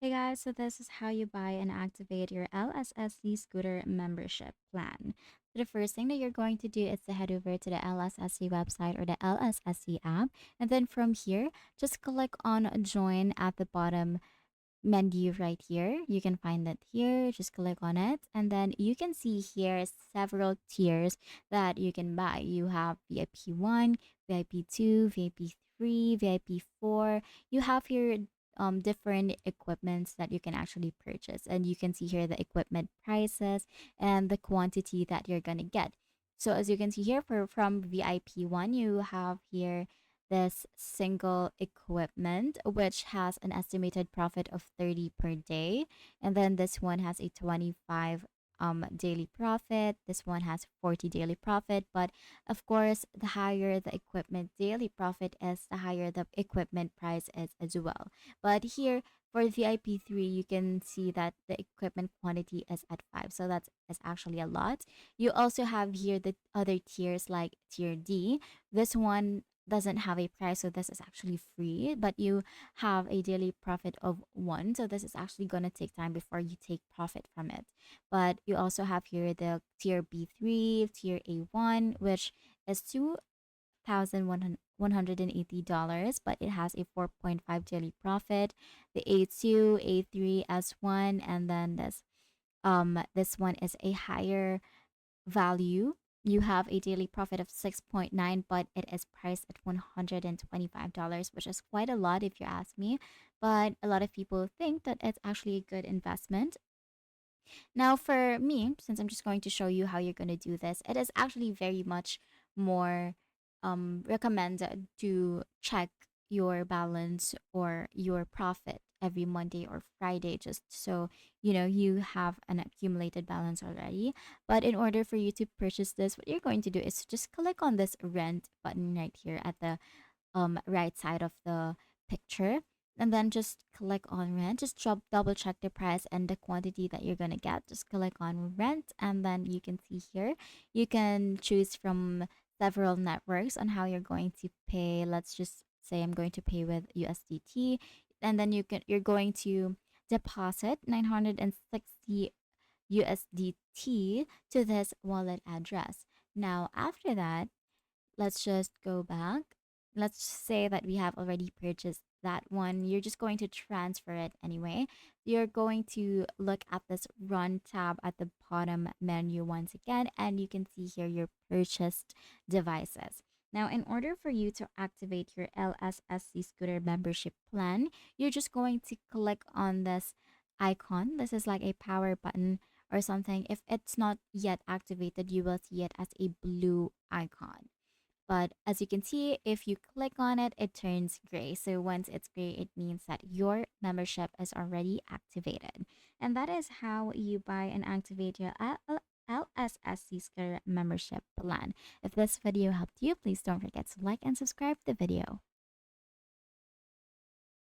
Hey guys, so this is how you buy and activate your LSSC scooter membership plan. So the first thing that you're going to do is to head over to the LSSC website or the LSSC app. And then from here, just click on join at the bottom menu right here. You can find it here. Just click on it. And then you can see here several tiers that you can buy. You have VIP 1, VIP 2, VIP 3, VIP 4. You have here different equipments that you can actually purchase, and you can see here the equipment prices and the quantity that you're gonna get. So as you can see here, for from VIP 1, you have here this single equipment, which has an estimated profit of 30 per day. And then this one has a 25 daily profit. This one has 40 daily profit. But of course, the higher the equipment daily profit is, the higher the equipment price is as well. But here for VIP 3, you can see that the equipment quantity is at 5. So that's is actually a lot. You also have here the other tiers like tier D. This one doesn't have a price, so this is actually free, but you have a daily profit of 1, so this is actually going to take time before you take profit from it. But you also have here the tier B3, tier A1, which is $2,180, but it has a 4.5 daily profit. The A2, A3, S1, and then this one is a higher value. You have a daily profit of 6.9, but it is priced at $125, which is quite a lot if you ask me. But a lot of people think that it's actually a good investment. Now, for me, since I'm just going to show you how you're going to do this, it is actually very much more recommended to check your balance or your profit every Monday or Friday, just so you have an accumulated balance already. But in order for you to purchase this, what you're going to do is just click on this rent button right here at the right side of the picture, and then just click on rent. Just double check the price and the quantity that you're gonna get. Just click on rent, and then you can see here you can choose from several networks on how you're going to pay. Let's just say I'm going to pay with USDT, and then you're going to deposit 960 USDT to this wallet address. Now after that, let's just go back. Let's say that we have already purchased that one. You're just going to transfer it anyway. You're going to look at this run tab at the bottom menu once again, and you can see here your purchased devices. Now, in order for you to activate your LSSC scooter membership plan, you're just going to click on this icon. This is like a power button or something. If it's not yet activated, you will see it as a blue icon. But as you can see, if you click on it, it turns gray. So once it's gray, it means that your membership is already activated. And that is how you buy and activate your LSSC Scooter membership plan. If this video helped you, please don't forget to like and subscribe to the video.